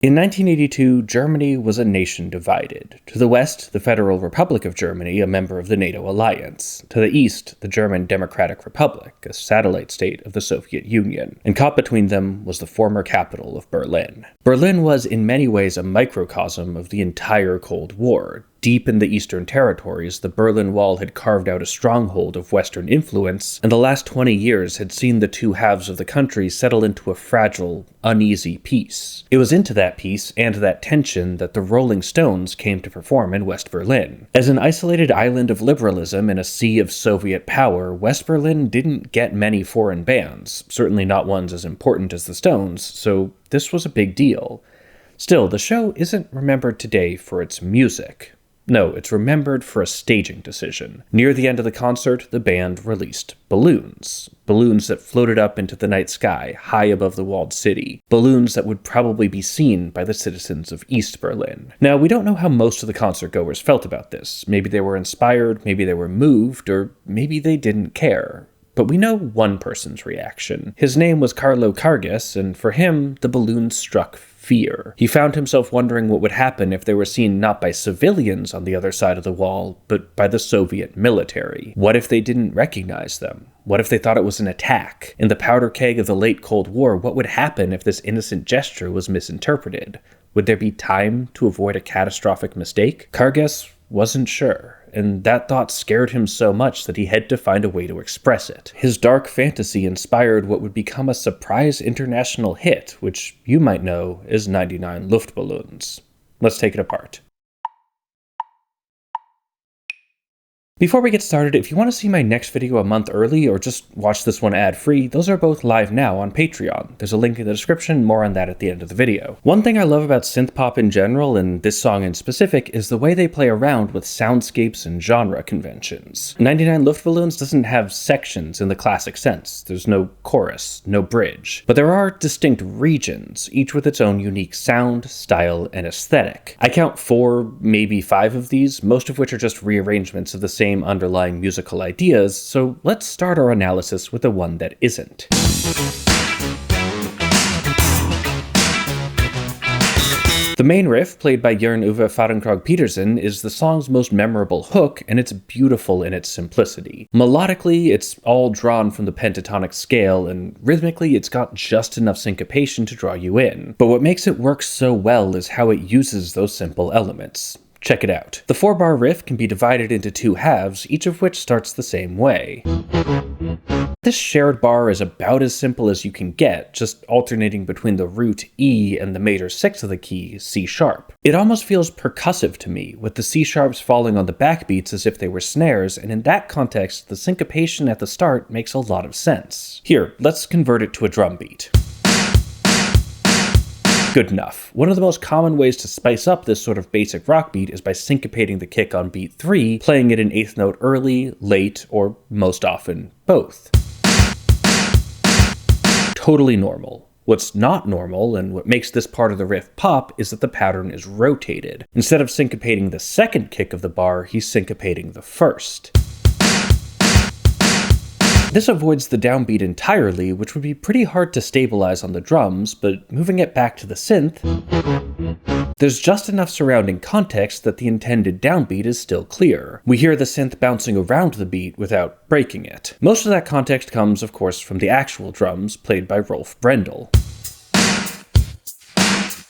In 1982, Germany was a nation divided. To the west, the Federal Republic of Germany, a member of the NATO alliance. To the east, the German Democratic Republic, a satellite state of the Soviet Union. And caught between them was the former capital of Berlin. Berlin was in many ways a microcosm of the entire Cold War. Deep in the Eastern Territories, the Berlin Wall had carved out a stronghold of Western influence, and the last 20 years had seen the two halves of the country settle into a fragile, uneasy peace. It was into that peace and that tension that the Rolling Stones came to perform in West Berlin. As an isolated island of liberalism in a sea of Soviet power, West Berlin didn't get many foreign bands, certainly not ones as important as the Stones, so this was a big deal. Still, the show isn't remembered today for its music. No, it's remembered for a staging decision. Near the end of the concert, the band released balloons. Balloons that floated up into the night sky, high above the walled city. Balloons that would probably be seen by the citizens of East Berlin. Now, we don't know how most of the concert goers felt about this. Maybe they were inspired, maybe they were moved, or maybe they didn't care. But we know one person's reaction. His name was Carlo Karges, and for him, the balloons struck fear. He found himself wondering what would happen if they were seen not by civilians on the other side of the wall, but by the Soviet military. What if they didn't recognize them? What if they thought it was an attack? In the powder keg of the late Cold War, what would happen if this innocent gesture was misinterpreted? Would there be time to avoid a catastrophic mistake? Karges wasn't sure, and that thought scared him so much that he had to find a way to express it. His dark fantasy inspired what would become a surprise international hit, which you might know as 99 Luftballons. Let's take it apart. Before we get started, if you want to see my next video a month early or just watch this one ad-free, those are both live now on Patreon. There's a link in the description, more on that at the end of the video. One thing I love about synthpop in general, and this song in specific, is the way they play around with soundscapes and genre conventions. 99 Luftballons doesn't have sections in the classic sense. There's no chorus, no bridge. But there are distinct regions, each with its own unique sound, style, and aesthetic. I count 4, maybe 5 of these, most of which are just rearrangements of the same underlying musical ideas, so let's start our analysis with the one that isn't. The main riff, played by Jørn-Ove Fahrenkrog Petersen, is the song's most memorable hook, and it's beautiful in its simplicity. Melodically, it's all drawn from the pentatonic scale, and rhythmically, it's got just enough syncopation to draw you in. But what makes it work so well is how it uses those simple elements. Check it out. The 4-bar riff can be divided into 2 halves, each of which starts the same way. This shared bar is about as simple as you can get, just alternating between the root E and the major 6th of the key, C sharp. It almost feels percussive to me, with the C sharps falling on the backbeats as if they were snares, and in that context, the syncopation at the start makes a lot of sense. Here, let's convert it to a drum beat. Good enough. One of the most common ways to spice up this sort of basic rock beat is by syncopating the kick on beat 3, playing it an 8th note early, late, or most often, both. Totally normal. What's not normal, and what makes this part of the riff pop, is that the pattern is rotated. Instead of syncopating the second kick of the bar, he's syncopating the first. This avoids the downbeat entirely, which would be pretty hard to stabilize on the drums, but moving it back to the synth, there's just enough surrounding context that the intended downbeat is still clear. We hear the synth bouncing around the beat without breaking it. Most of that context comes, of course, from the actual drums, played by Rolf Brendel.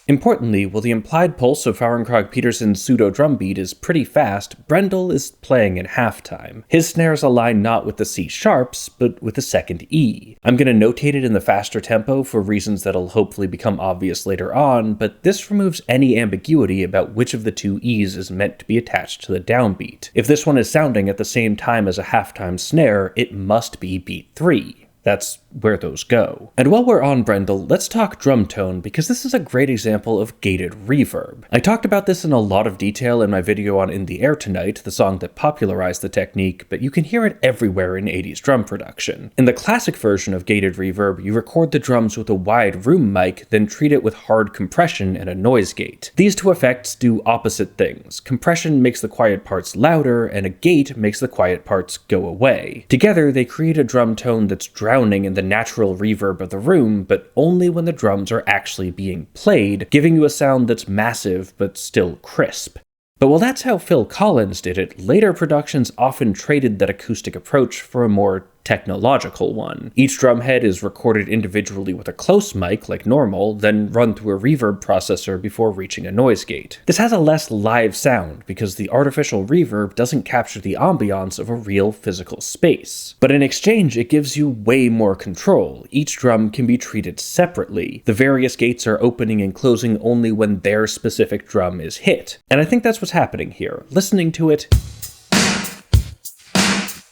Importantly, while the implied pulse of Fahrenkrog Petersen's pseudo-drum beat is pretty fast, Brendel is playing in halftime. His snares align not with the C sharps, but with the second E. I'm going to notate it in the faster tempo for reasons that'll hopefully become obvious later on, but this removes any ambiguity about which of the 2 E's is meant to be attached to the downbeat. If this one is sounding at the same time as a halftime snare, it must be beat 3. That's where those go. And while we're on Brendel, let's talk drum tone, because this is a great example of gated reverb. I talked about this in a lot of detail in my video on In the Air Tonight, the song that popularized the technique, but you can hear it everywhere in 80s drum production. In the classic version of gated reverb, you record the drums with a wide room mic, then treat it with hard compression and a noise gate. These 2 effects do opposite things. Compression makes the quiet parts louder, and a gate makes the quiet parts go away. Together, they create a drum tone that's drowning in the the natural reverb of the room, but only when the drums are actually being played, giving you a sound that's massive but still crisp. But while that's how Phil Collins did it, later productions often traded that acoustic approach for a more technological one. Each drum head is recorded individually with a close mic like normal, then run through a reverb processor before reaching a noise gate. This has a less live sound because the artificial reverb doesn't capture the ambiance of a real physical space. But in exchange, it gives you way more control. Each drum can be treated separately. The various gates are opening and closing only when their specific drum is hit. And I think that's what's happening here. Listening to it,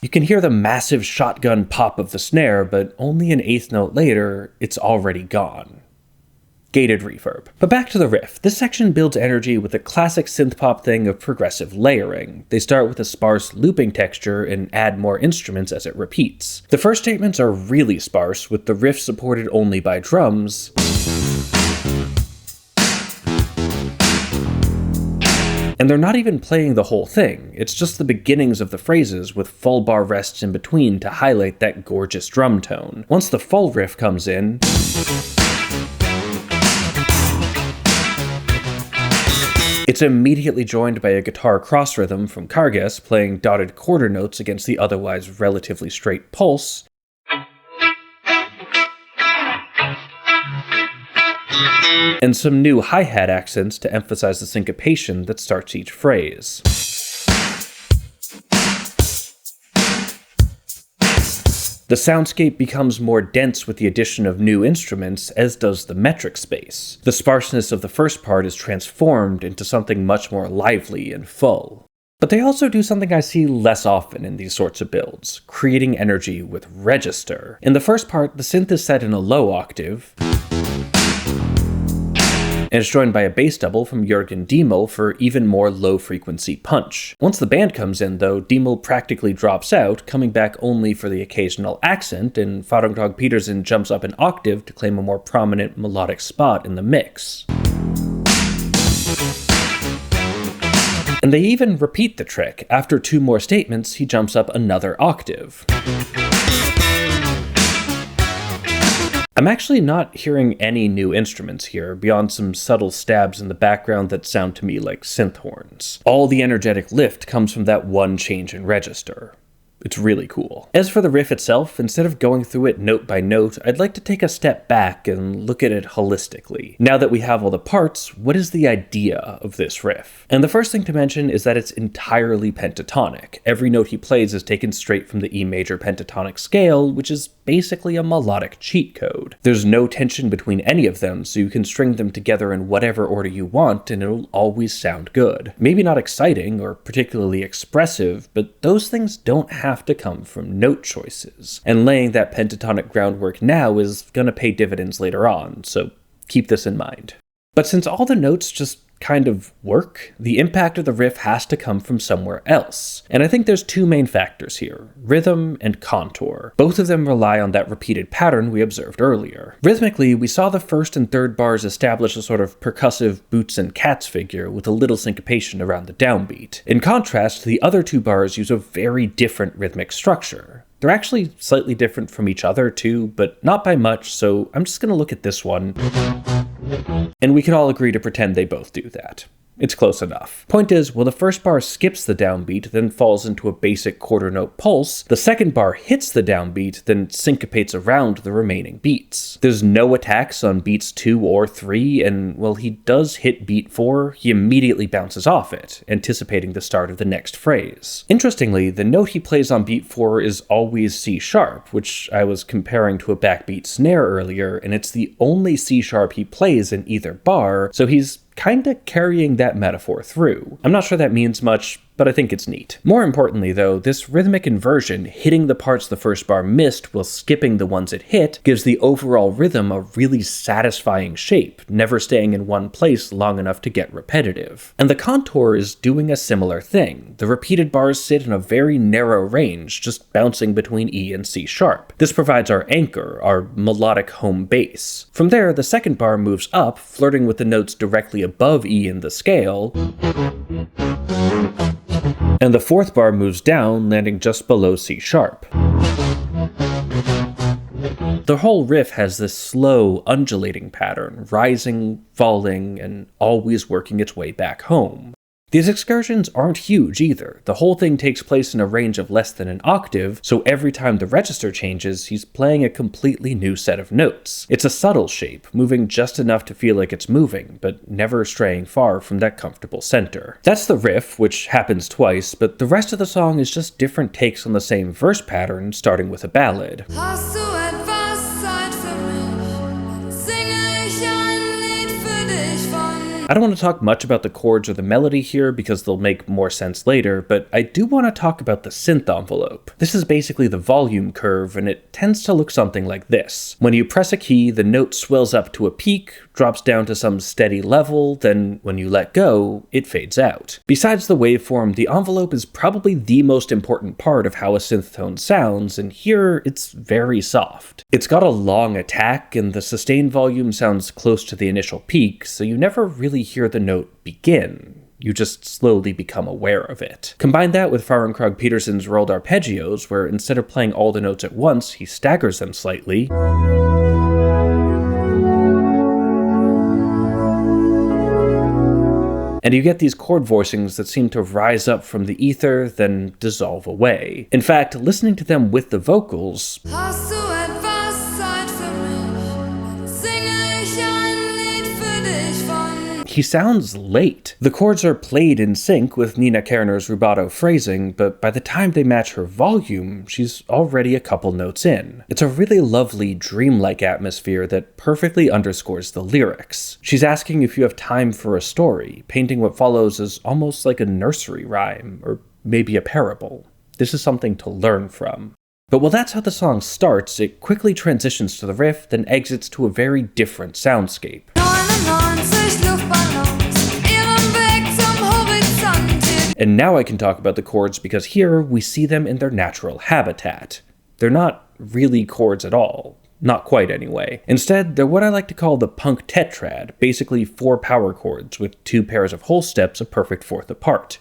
you can hear the massive shotgun pop of the snare, but only an eighth note later, it's already gone. Gated reverb. But back to the riff. This section builds energy with the classic synthpop thing of progressive layering. They start with a sparse looping texture and add more instruments as it repeats. The first statements are really sparse, with the riff supported only by drums, and they're not even playing the whole thing, it's just the beginnings of the phrases with full bar rests in between to highlight that gorgeous drum tone. Once the full riff comes in, it's immediately joined by a guitar cross rhythm from Kargas playing dotted quarter notes against the otherwise relatively straight pulse, and some new hi-hat accents to emphasize the syncopation that starts each phrase. The soundscape becomes more dense with the addition of new instruments, as does the metric space. The sparseness of the first part is transformed into something much more lively and full. But they also do something I see less often in these sorts of builds, creating energy with register. In the first part, the synth is set in a low octave, and it's joined by a bass double from Jürgen Diemel for even more low-frequency punch. Once the band comes in, though, Diemel practically drops out, coming back only for the occasional accent, and Farungdog Petersen jumps up an octave to claim a more prominent melodic spot in the mix. And they even repeat the trick. After 2 more statements, he jumps up another octave. I'm actually not hearing any new instruments here, beyond some subtle stabs in the background that sound to me like synth horns. All the energetic lift comes from that one change in register. It's really cool. As for the riff itself, instead of going through it note by note, I'd like to take a step back and look at it holistically. Now that we have all the parts, what is the idea of this riff? And the first thing to mention is that it's entirely pentatonic. Every note he plays is taken straight from the E major pentatonic scale, which is basically a melodic cheat code. There's no tension between any of them, so you can string them together in whatever order you want and it'll always sound good. Maybe not exciting or particularly expressive, but those things don't have to come from note choices. And laying that pentatonic groundwork now is gonna pay dividends later on, so keep this in mind. But since all the notes just kind of work, the impact of the riff has to come from somewhere else. And I think there's 2 main factors here, rhythm and contour. Both of them rely on that repeated pattern we observed earlier. Rhythmically, we saw the first and third bars establish a sort of percussive boots and cats figure with a little syncopation around the downbeat. In contrast, the other 2 bars use a very different rhythmic structure. They're actually slightly different from each other too, but not by much, so I'm just gonna look at this one, and we can all agree to pretend they both do that. It's close enough. Point is, while the first bar skips the downbeat, then falls into a basic quarter note pulse, the second bar hits the downbeat, then syncopates around the remaining beats. There's no attacks on beats 2 or 3, and while he does hit beat 4, he immediately bounces off it, anticipating the start of the next phrase. Interestingly, the note he plays on beat 4 is always C sharp, which I was comparing to a backbeat snare earlier, and it's the only C sharp he plays in either bar, so he's kinda carrying that metaphor through. I'm not sure that means much, but I think it's neat. More importantly though, this rhythmic inversion, hitting the parts the first bar missed while skipping the ones it hit, gives the overall rhythm a really satisfying shape, never staying in one place long enough to get repetitive. And the contour is doing a similar thing. The repeated bars sit in a very narrow range, just bouncing between E and C sharp. This provides our anchor, our melodic home base. From there, the second bar moves up, flirting with the notes directly above E in the scale, and the fourth bar moves down, landing just below C sharp. The whole riff has this slow, undulating pattern, rising, falling, and always working its way back home. These excursions aren't huge either. The whole thing takes place in a range of less than an octave, so every time the register changes, he's playing a completely new set of notes. It's a subtle shape, moving just enough to feel like it's moving, but never straying far from that comfortable center. That's the riff, which happens twice, but the rest of the song is just different takes on the same verse pattern, starting with a ballad. Hast du etwas Zeit für mich? Singe ich ein Lied für dich von. I don't want to talk much about the chords or the melody here because they'll make more sense later, but I do want to talk about the synth envelope. This is basically the volume curve, and it tends to look something like this. When you press a key, the note swells up to a peak, drops down to some steady level, then when you let go, it fades out. Besides the waveform, the envelope is probably the most important part of how a synth tone sounds, and here it's very soft. It's got a long attack, and the sustained volume sounds close to the initial peak, so you never really hear the note begin. You just slowly become aware of it. Combine that with Farin Krog Peterson's rolled arpeggios, where instead of playing all the notes at once, he staggers them slightly. And you get these chord voicings that seem to rise up from the ether, then dissolve away. In fact, listening to them with the vocals, Hast du etwas Zeit für mich? Singe ich ein Lied für dich von. he sounds late. The chords are played in sync with Nena Kerner's rubato phrasing, but by the time they match her volume, she's already a couple notes in. It's a really lovely, dreamlike atmosphere that perfectly underscores the lyrics. She's asking if you have time for a story, painting what follows as almost like a nursery rhyme, or maybe a parable. This is something to learn from. But while that's how the song starts, it quickly transitions to the riff, then exits to a very different soundscape. 99 Luftballons, ihren Weg zum Horizont. And now I can talk about the chords because here we see them in their natural habitat. They're not really chords at all. Not quite, anyway. Instead, they're what I like to call the punk tetrad, basically 4 power chords with 2 pairs of whole steps a perfect fourth apart.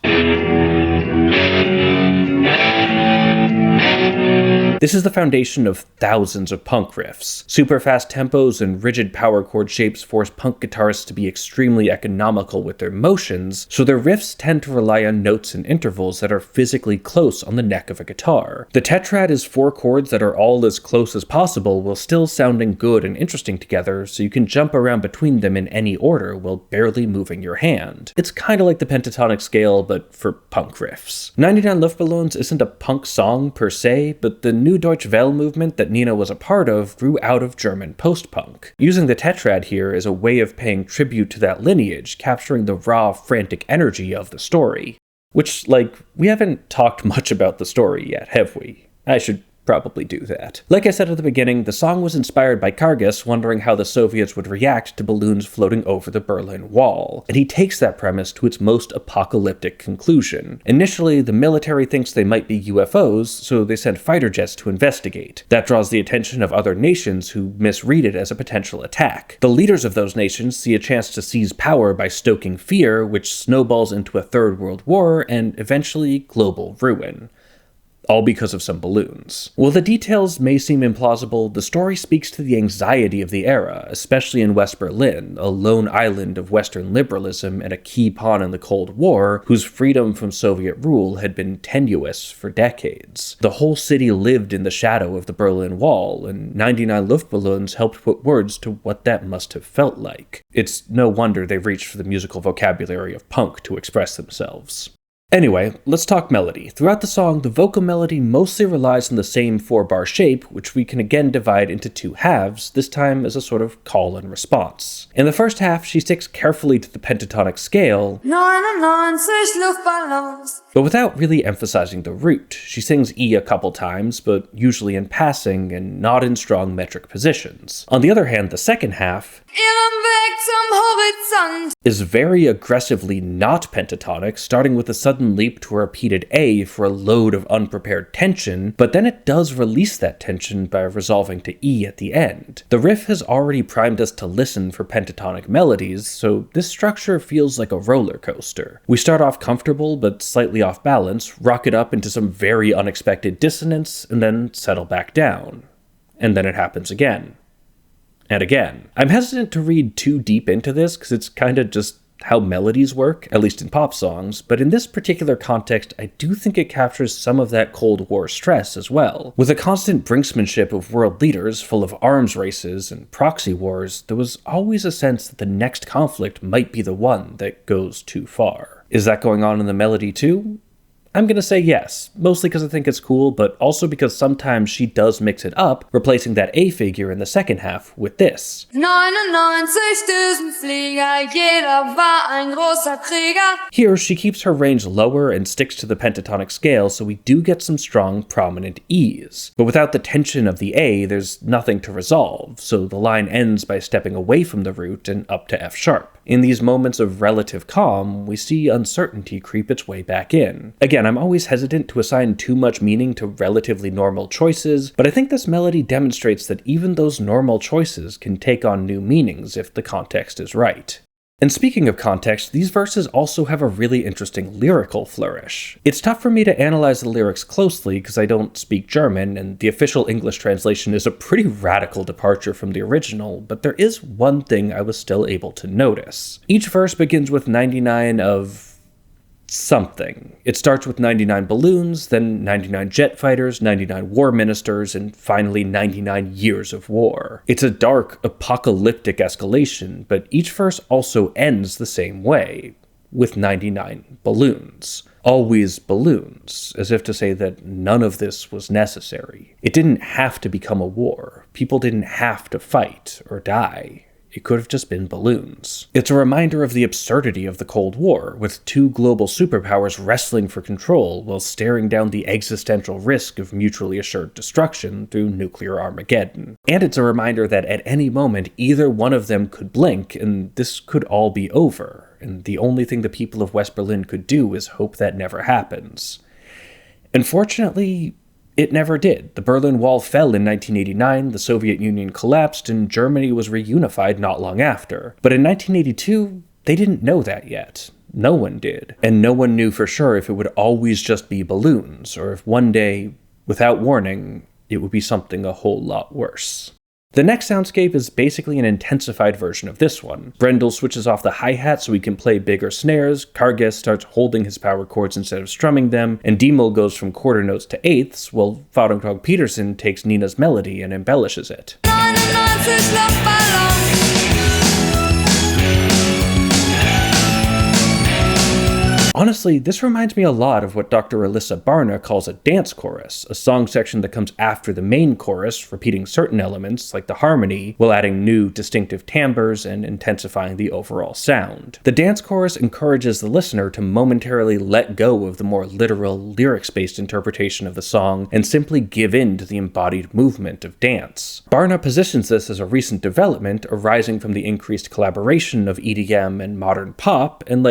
This is the foundation of thousands of punk riffs. Super fast tempos and rigid power chord shapes force punk guitarists to be extremely economical with their motions, so their riffs tend to rely on notes and intervals that are physically close on the neck of a guitar. The tetrad is 4 chords that are all as close as possible while still sounding good and interesting together, so you can jump around between them in any order while barely moving your hand. It's kinda like the pentatonic scale, but for punk riffs. 99 Luftballons isn't a punk song per se, but the Neue Deutsche Welle movement that Nena was a part of grew out of German post-punk. Using the tetrad here is a way of paying tribute to that lineage, capturing the raw, frantic energy of the story. Which, we haven't talked much about the story yet, have we? I should probably do that. Like I said at the beginning, the song was inspired by Kargas wondering how the Soviets would react to balloons floating over the Berlin Wall, and he takes that premise to its most apocalyptic conclusion. Initially, the military thinks they might be UFOs, so they send fighter jets to investigate. That draws the attention of other nations who misread it as a potential attack. The leaders of those nations see a chance to seize power by stoking fear, which snowballs into a Third World War and eventually global ruin. All because of some balloons. While the details may seem implausible, the story speaks to the anxiety of the era, especially in West Berlin, a lone island of Western liberalism and a key pawn in the Cold War, whose freedom from Soviet rule had been tenuous for decades. The whole city lived in the shadow of the Berlin Wall, and 99 Luftballons helped put words to what that must have felt like. It's no wonder they reached for the musical vocabulary of punk to express themselves. Anyway, let's talk melody. Throughout the song, the vocal melody mostly relies on the same 4-bar shape, which we can again divide into 2 halves, this time as a sort of call and response. In the first half, she sticks carefully to the pentatonic scale, 99 Luftballons. but without really emphasizing the root. She sings E a couple times, but usually in passing and not in strong metric positions. On the other hand, the second half Ihren Weg zum Horizont. is very aggressively not pentatonic, starting with a sudden leap to a repeated A for a load of unprepared tension, but then it does release that tension by resolving to E at the end. The riff has already primed us to listen for pentatonic melodies, so this structure feels like a roller coaster. We start off comfortable but slightly off balance, rock it up into some very unexpected dissonance, and then settle back down. and then it happens again. And again. I'm hesitant to read too deep into this because it's kind of just how melodies work, at least in pop songs, but in this particular context, I do think it captures some of that Cold War stress as well. With a constant brinksmanship of world leaders full of arms races and proxy wars, there was always a sense that the next conflict might be the one that goes too far. Is that going on in the melody too? I'm gonna say yes, mostly because I think it's cool, but also because sometimes she does mix it up, replacing that A figure in the second half with this. 99 Düsenflieger, jeder war ein großer Krieger. Here, she keeps her range lower and sticks to the pentatonic scale, so we do get some strong, prominent E's. But without the tension of the A, there's nothing to resolve, so the line ends by stepping away from the root and up to F sharp. In these moments of relative calm, we see uncertainty creep its way back in. Again, I'm always hesitant to assign too much meaning to relatively normal choices, but I think this melody demonstrates that even those normal choices can take on new meanings if the context is right. And speaking of context, these verses also have a really interesting lyrical flourish. It's tough for me to analyze the lyrics closely because I don't speak German, and the official English translation is a pretty radical departure from the original, but there is one thing I was still able to notice. Each verse begins with 99 of something. It starts with 99 balloons, then 99 jet fighters, 99 war ministers, and finally 99 years of war. It's a dark, apocalyptic escalation, but each verse also ends the same way, with 99 balloons. Always balloons, as if to say that none of this was necessary. It didn't have to become a war. People didn't have to fight or die. It could have just been balloons. It's a reminder of the absurdity of the Cold War, with two global superpowers wrestling for control while staring down the existential risk of mutually assured destruction through nuclear Armageddon. And it's a reminder that at any moment, either one of them could blink, and this could all be over, and the only thing the people of West Berlin could do is hope that never happens. Unfortunately, it never did. The Berlin Wall fell in 1989, the Soviet Union collapsed, and Germany was reunified not long after. But in 1982, they didn't know that yet. No one did. And no one knew for sure if it would always just be balloons, or if one day, without warning, it would be something a whole lot worse. The next soundscape is basically an intensified version of this one. Brendel switches off the hi-hat so he can play bigger snares, Karges starts holding his power chords instead of strumming them, and Diemel goes from quarter notes to eighths, while Fahrtenkrog Petersen takes Nena's melody and embellishes it. 99 Luftballons. Honestly, this reminds me a lot of what Dr. Alyssa Barna calls a dance chorus, a song section that comes after the main chorus, repeating certain elements, like the harmony, while adding new, distinctive timbres and intensifying the overall sound. The dance chorus encourages the listener to momentarily let go of the more literal, lyrics-based interpretation of the song and simply give in to the embodied movement of dance. Barna positions this as a recent development arising from the increased collaboration of EDM and modern pop, and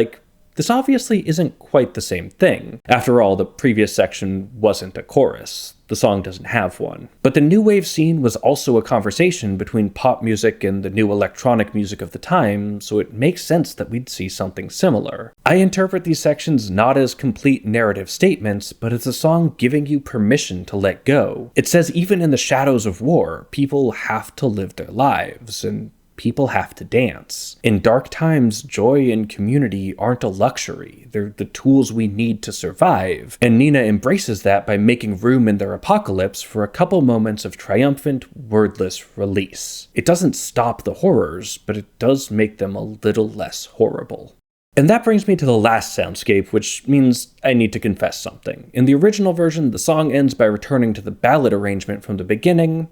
this obviously isn't quite the same thing. After all, the previous section wasn't a chorus. The song doesn't have one. But the new wave scene was also a conversation between pop music and the new electronic music of the time, so it makes sense that we'd see something similar. I interpret these sections not as complete narrative statements, but as a song giving you permission to let go. It says even in the shadows of war, people have to live their lives, and people have to dance. In dark times, joy and community aren't a luxury. They're the tools we need to survive. And Nena embraces that by making room in their apocalypse for a couple moments of triumphant, wordless release. It doesn't stop the horrors, but it does make them a little less horrible. And that brings me to the last soundscape, which means I need to confess something. In the original version, the song ends by returning to the ballad arrangement from the beginning.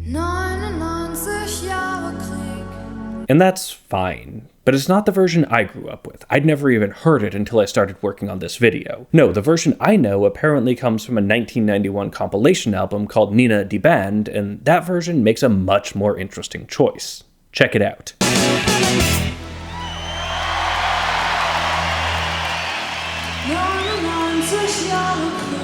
99 Jahre Krieg. And that's fine, but it's not the version I grew up with. I'd never even heard it until I started working on this video. No, the version I know apparently comes from a 1991 compilation album called Nena Die Band, and that version makes a much more interesting choice. Check it out. 99 Jahre Krieg.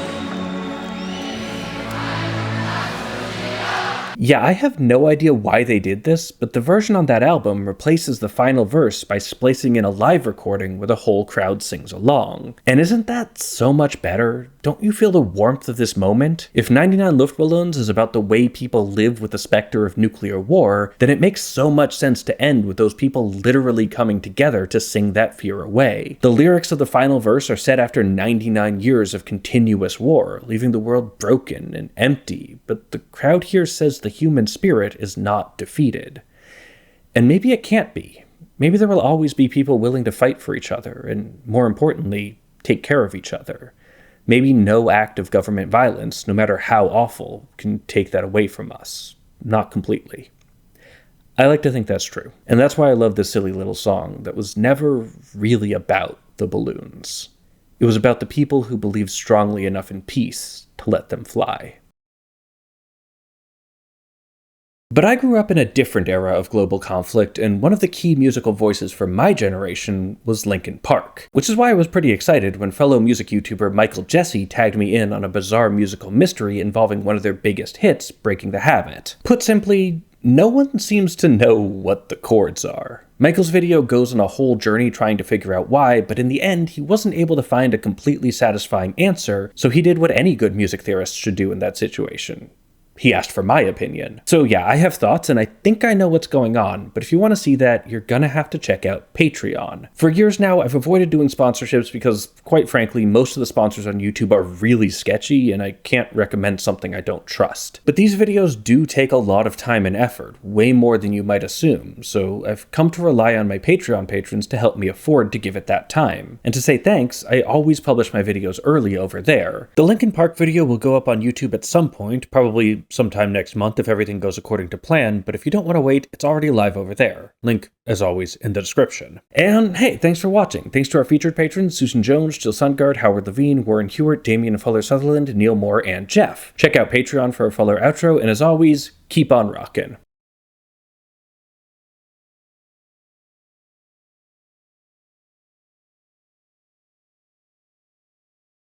Yeah, I have no idea why they did this, but the version on that album replaces the final verse by splicing in a live recording where the whole crowd sings along. And isn't that so much better? Don't you feel the warmth of this moment? If 99 Luftballons is about the way people live with the specter of nuclear war, then it makes so much sense to end with those people literally coming together to sing that fear away. The lyrics of the final verse are set after 99 years of continuous war, leaving the world broken and empty, but the crowd here says the human spirit is not defeated. And maybe it can't be. Maybe there will always be people willing to fight for each other, and more importantly, take care of each other. Maybe no act of government violence, no matter how awful, can take that away from us. Not completely. I like to think that's true. And that's why I love this silly little song that was never really about the balloons. It was about the people who believed strongly enough in peace to let them fly. But I grew up in a different era of global conflict, and one of the key musical voices for my generation was Linkin Park, which is why I was pretty excited when fellow music YouTuber Michael Jesse tagged me in on a bizarre musical mystery involving one of their biggest hits, Breaking the Habit. Put simply, no one seems to know what the chords are. Michael's video goes on a whole journey trying to figure out why, but in the end, he wasn't able to find a completely satisfying answer, so he did what any good music theorist should do in that situation. He asked for my opinion. So yeah, I have thoughts and I think I know what's going on, but if you want to see that, you're gonna have to check out Patreon. For years now, I've avoided doing sponsorships because, quite frankly, most of the sponsors on YouTube are really sketchy and I can't recommend something I don't trust. But these videos do take a lot of time and effort, way more than you might assume, so I've come to rely on my Patreon patrons to help me afford to give it that time. And to say thanks, I always publish my videos early over there. The Linkin Park video will go up on YouTube at some point, probably sometime next month if everything goes according to plan, but if you don't want to wait, it's already live over there. Link, as always, in the description. And hey, thanks for watching. Thanks to our featured patrons, Susan Jones, Jill Sundgaard, Howard Levine, Warren Hewitt, Damian Fuller Sutherland, Neil Moore, and Jeff. Check out Patreon for a fuller outro, and as always, keep on rockin'.